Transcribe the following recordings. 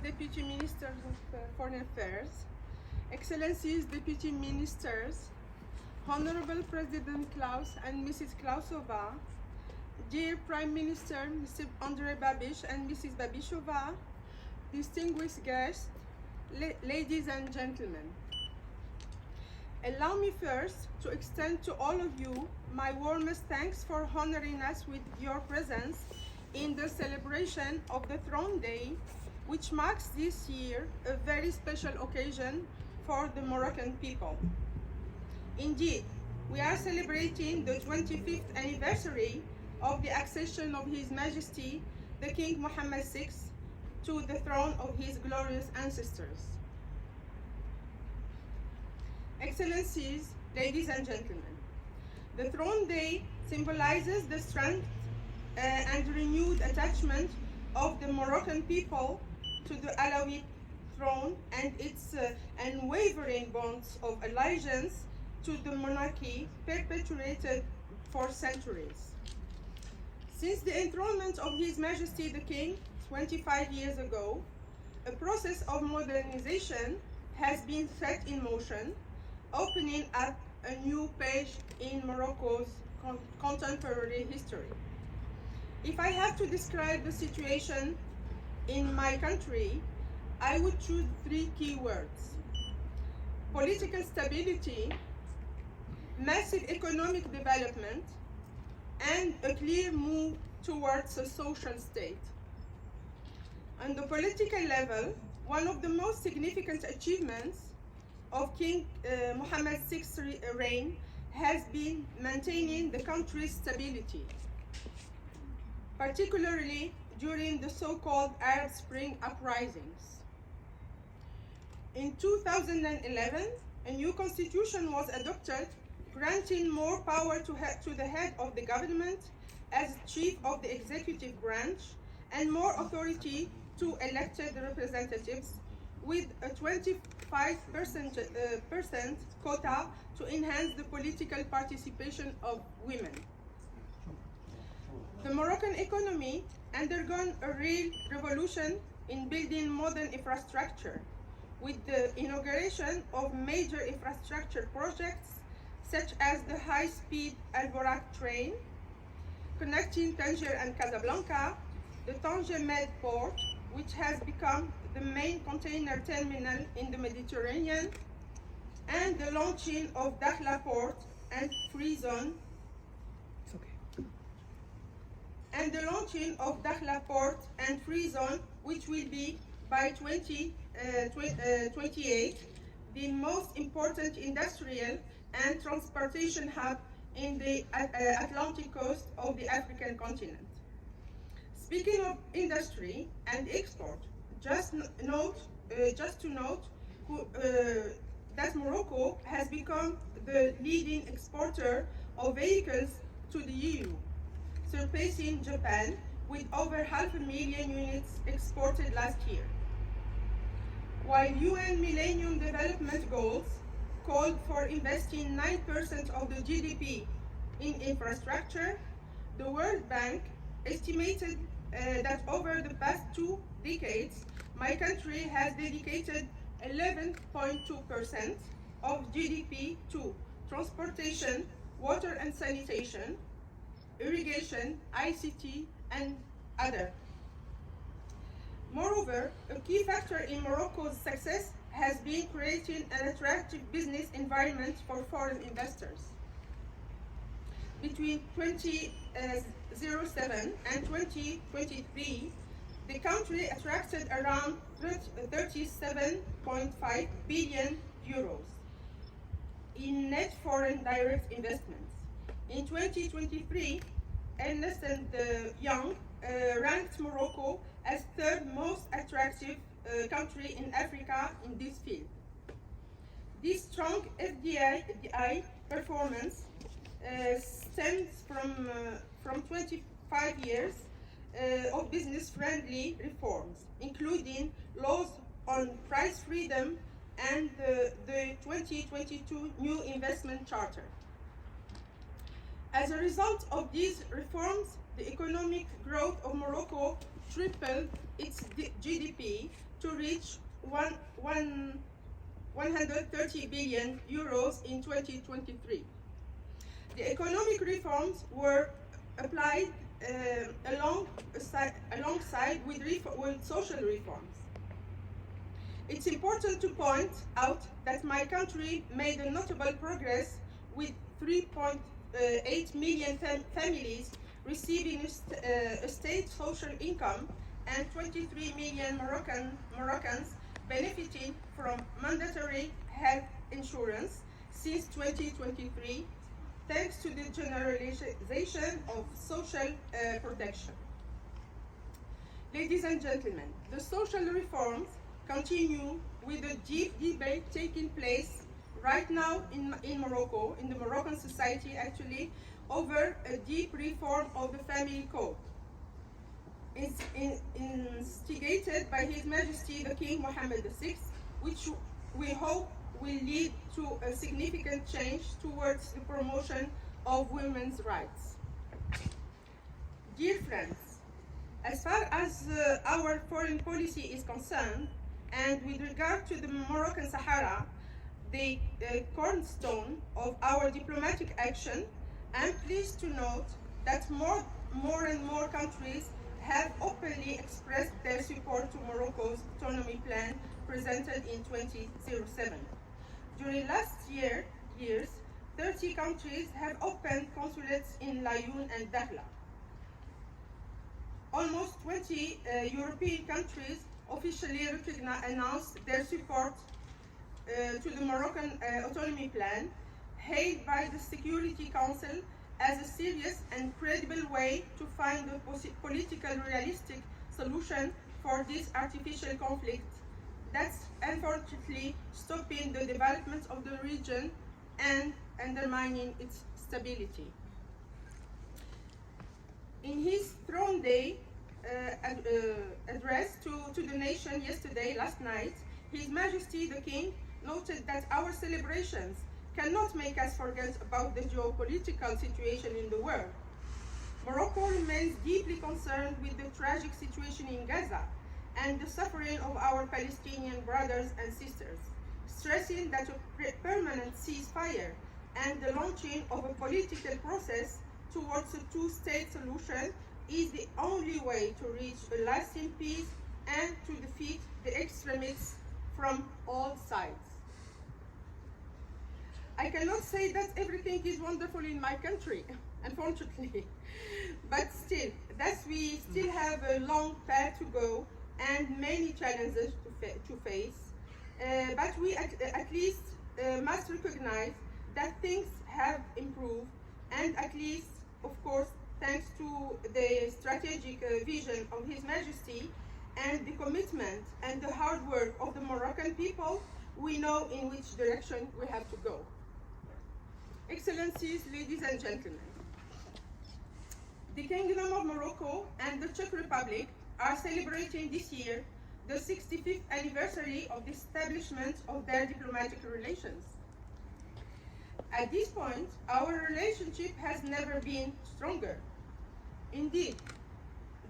Deputy Ministers of Foreign Affairs, Excellencies Deputy Ministers, Honorable President Klaus and Mrs. Klausova, dear Prime Minister Mr. Andrei Babiš and Mrs. Babišova, distinguished guests, ladies and gentlemen. Allow me first to extend to all of you my warmest thanks for honoring us with your presence in the celebration of the Throne Day, which marks this year a very special occasion for the Moroccan people. Indeed, we are celebrating the 25th anniversary of the accession of His Majesty, the King Mohammed VI, to the throne of his glorious ancestors. Excellencies, ladies and gentlemen, the Throne Day symbolizes the strength and renewed attachment of the Moroccan people to the Alawite throne and its unwavering bonds of allegiance to the monarchy perpetuated for centuries. Since the enthronement of His Majesty the King 25 years ago, a process of modernization has been set in motion, opening up a new page in Morocco's contemporary history. If I have to describe the situation in my country, I would choose three key words: political stability, massive economic development, and a clear move towards a social state. On the political level, one of the most significant achievements of King Mohammed VI's reign has been maintaining the country's stability, particularly during the so-called Arab Spring uprisings. In 2011, a new constitution was adopted, granting more power to the head of the government as chief of the executive branch and more authority to elected representatives, with a 25% quota to enhance the political participation of women. The Moroccan economy undergone a real revolution in building modern infrastructure, with the inauguration of major infrastructure projects such as the high-speed Al-Borak train connecting Tangier and Casablanca, the Tanger Med port, which has become the main container terminal in the Mediterranean, and the launching of Dakhla port and free zone. Which will be by 2028 the most important industrial and transportation hub in the Atlantic coast of the African continent. Speaking of industry and export, just to note that Morocco has become the leading exporter of vehicles to the EU, surpassing Japan with over 500,000 units exported last year. While UN Millennium Development Goals called for investing 9% of the GDP in infrastructure, the World Bank estimated that over the past 2 decades, my country has dedicated 11.2% of GDP to transportation, water and sanitation, irrigation, ICT, and other. Moreover, a key factor in Morocco's success has been creating an attractive business environment for foreign investors. Between 2007 and 2023, the country attracted around 37.5 billion euros in net foreign direct investments. In 2023, Ernst & Young ranked Morocco as third most attractive country in Africa in this field. This strong FDI performance stems from 25 years of business-friendly reforms, including laws on price freedom and the 2022 new investment charter. As a result of these reforms, the economic growth of Morocco tripled its GDP to reach 130 billion euros in 2023. The economic reforms were applied alongside with social reforms. It's important to point out that my country made a notable progress with 3.8 million families receiving a state social income and 23 million Moroccans benefiting from mandatory health insurance since 2023, thanks to the generalization of social protection. Ladies and gentlemen, the social reforms continue with a deep debate taking place right now in Morocco, in the Moroccan society actually, over a deep reform of the family code. Instigated by His Majesty the King Mohammed VI, which we hope will lead to a significant change towards the promotion of women's rights. Dear friends, as far as our foreign policy is concerned, and with regard to the Moroccan Sahara, the cornerstone of our diplomatic action, I'm pleased to note that more and more countries have openly expressed their support to Morocco's autonomy plan presented in 2007. During last years, 30 countries have opened consulates in Laayoune and Dakhla. Almost 20 European countries officially announced their support to the Moroccan autonomy plan, hailed by the Security Council as a serious and credible way to find a political realistic solution for this artificial conflict that's unfortunately stopping the development of the region and undermining its stability. In his Throne Day address to the nation last night, His Majesty the King noted that our celebrations cannot make us forget about the geopolitical situation in the world. Morocco remains deeply concerned with the tragic situation in Gaza and the suffering of our Palestinian brothers and sisters, stressing that a permanent ceasefire and the launching of a political process towards a two-state solution is the only way to reach a lasting peace and to defeat the extremists from all sides. I cannot say that everything is wonderful in my country, unfortunately, but still, we still have a long path to go and many challenges to face, but we at least must recognize that things have improved, and at least, of course, thanks to the strategic vision of His Majesty and the commitment and the hard work of the Moroccan people, we know in which direction we have to go. Excellencies, ladies and gentlemen, the Kingdom of Morocco and the Czech Republic are celebrating this year the 65th anniversary of the establishment of their diplomatic relations. At this point, our relationship has never been stronger. Indeed,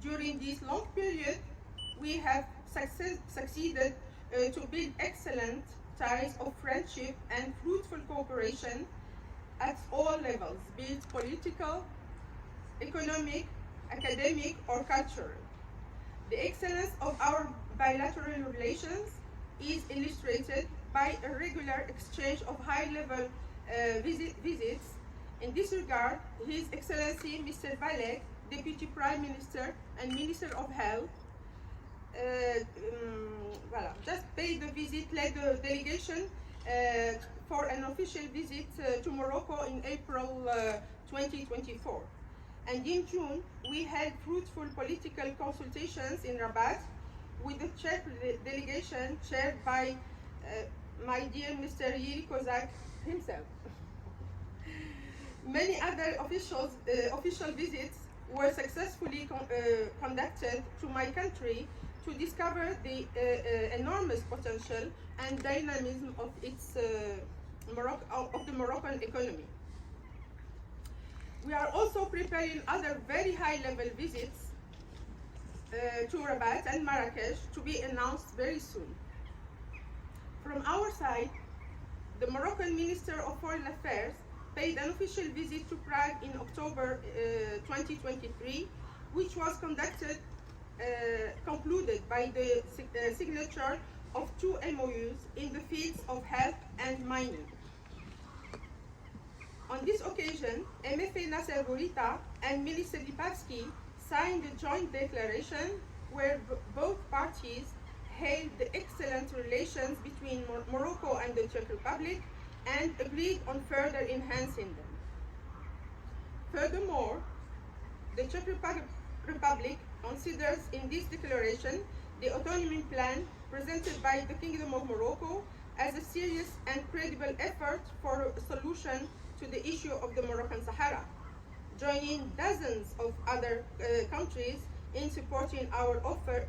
during this long period, we have succeeded to build excellent ties of friendship and fruitful cooperation at all levels, be it political, economic, academic, or cultural. The excellence of our bilateral relations is illustrated by a regular exchange of high-level visits. In this regard, His Excellency Mr. Valek, Deputy Prime Minister and Minister of Health, just paid the visit, led the delegation for an official visit to Morocco in April 2024. And in June, we held fruitful political consultations in Rabat with the Czech delegation chaired by my dear Mr. Yuri Kozak himself. Many other official visits were successfully conducted to my country to discover the enormous potential and dynamism of the Moroccan economy. We are also preparing other very high-level visits to Rabat and Marrakesh to be announced very soon. From our side, the Moroccan Minister of Foreign Affairs paid an official visit to Prague in October 2023, which was concluded by the signature of 2 MOUs in the fields of health and mining. On this occasion, MFA Nasser Bourita and Minister Lipavsky signed a joint declaration where both parties hailed the excellent relations between Morocco and the Czech Republic and agreed on further enhancing them. Furthermore, the Czech Republic considers in this declaration the autonomy plan presented by the Kingdom of Morocco as a serious and credible effort for a solution to the issue of the Moroccan Sahara, joining dozens of other countries in supporting our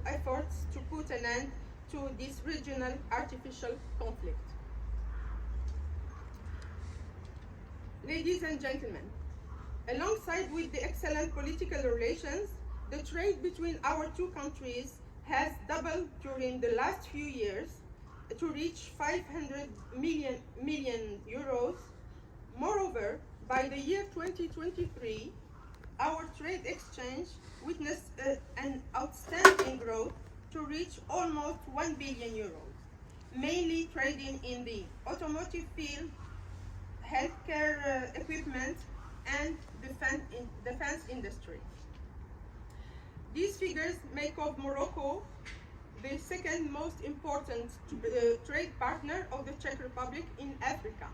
efforts to put an end to this regional artificial conflict. Ladies and gentlemen, alongside with the excellent political relations, the trade between our 2 countries has doubled during the last few years to reach 500 million euros. Moreover, by the year 2023, our trade exchange witnessed an outstanding growth to reach almost 1 billion euros, mainly trading in the automotive field, healthcare equipment, and defense industry. These figures make of Morocco the second most important trade partner of the Czech Republic in Africa.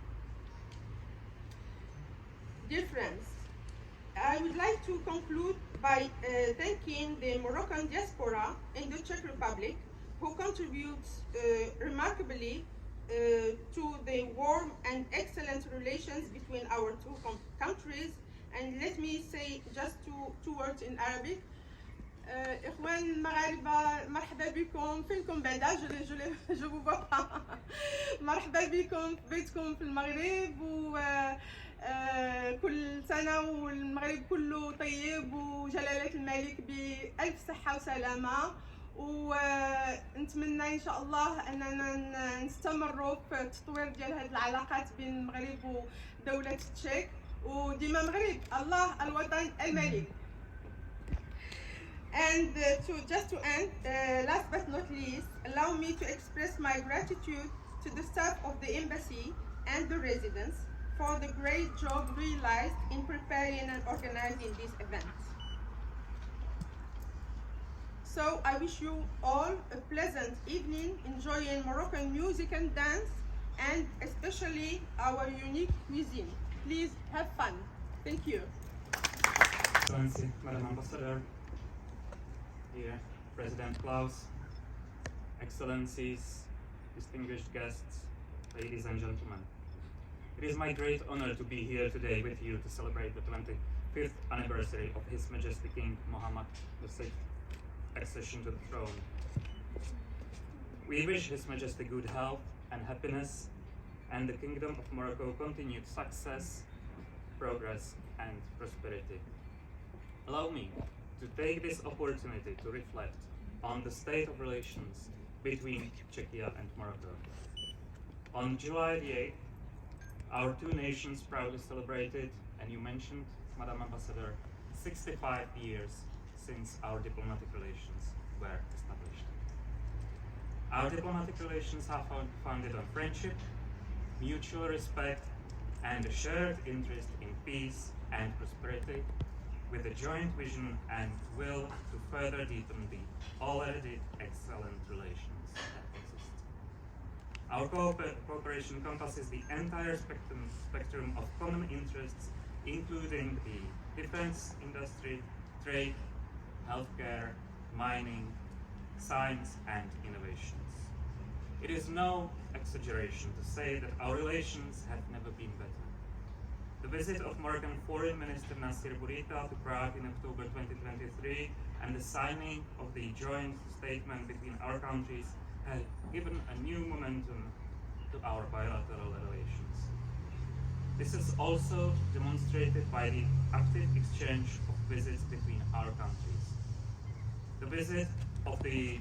Dear friends, I would like to conclude by thanking the Moroccan diaspora in the Czech Republic, who contributes remarkably to the warm and excellent relations between our 2 countries. And let me say just two words in Arabic. إخوان المغاربة مرحبا بكم فينكم بعدا جو vous vois pas. مرحبا بكم في بيتكم في المغرب كل سنة والمغرب كله طيب وجلالة الملك بألف صحة وسلامة ونتمنى إن شاء الله أننا نستمروا في التطوير ديال هذه العلاقات بين المغرب ودولة التشيك وديما مغرب الله الوطن الملك. And just to end, last but not least, allow me to express my gratitude to the staff of the embassy and the residents for the great job realized in preparing and organizing this event. So I wish you all a pleasant evening, enjoying Moroccan music and dance, and especially our unique cuisine. Please have fun. Thank you. Excellency, Madam Ambassador, dear President Klaus, Excellencies, distinguished guests, ladies and gentlemen. It is my great honor to be here today with you to celebrate the 25th anniversary of His Majesty King Mohammed VI accession to the throne. We wish His Majesty good health and happiness, and the Kingdom of Morocco continued success, progress, and prosperity. Allow me to take this opportunity to reflect on the state of relations between Czechia and Morocco. On July the 8th, our 2 nations proudly celebrated, and you mentioned, Madam Ambassador, 65 years since our diplomatic relations were established. Our diplomatic relations are founded on friendship, mutual respect, and a shared interest in peace and prosperity, with a joint vision and will to further deepen the already excellent relations that exist. Our cooperation encompasses the entire spectrum of common interests, including the defense industry, trade, healthcare, mining, science, and innovations. It is no exaggeration to say that our relations have never been better. The visit of Moroccan Foreign Minister Nasser Bourita to Prague in October 2023 and the signing of the joint statement between our countries has given a new momentum to our bilateral relations. This is also demonstrated by the active exchange of visits between our countries. The visit of the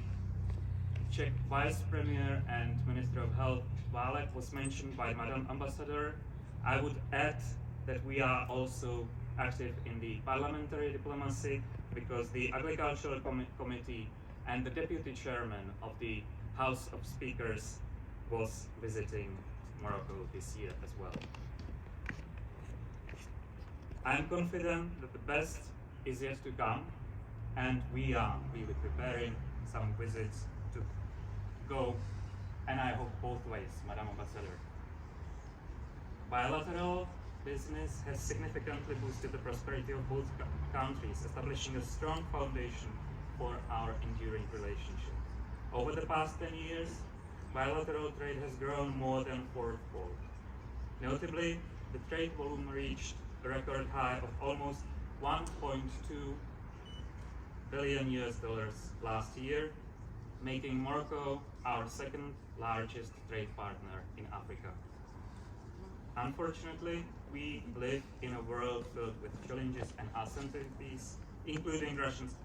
Czech Vice Premier and Minister of Health Válek was mentioned by Madam Ambassador. I would add that we are also active in the parliamentary diplomacy because the Agricultural Committee and the Deputy Chairman of the House of Speakers was visiting Morocco this year as well. I am confident that the best is yet to come, and we are really preparing some visits to go, and I hope both ways, Madam Ambassador. Bilateral business has significantly boosted the prosperity of both countries, establishing a strong foundation for our enduring relationship. Over the past 10 years, bilateral trade has grown more than fourfold. Notably, the trade volume reached a record high of almost 1.2 billion US dollars last year, making Morocco our second largest trade partner in Africa. Unfortunately, we live in a world filled with challenges and uncertainties, including Russia's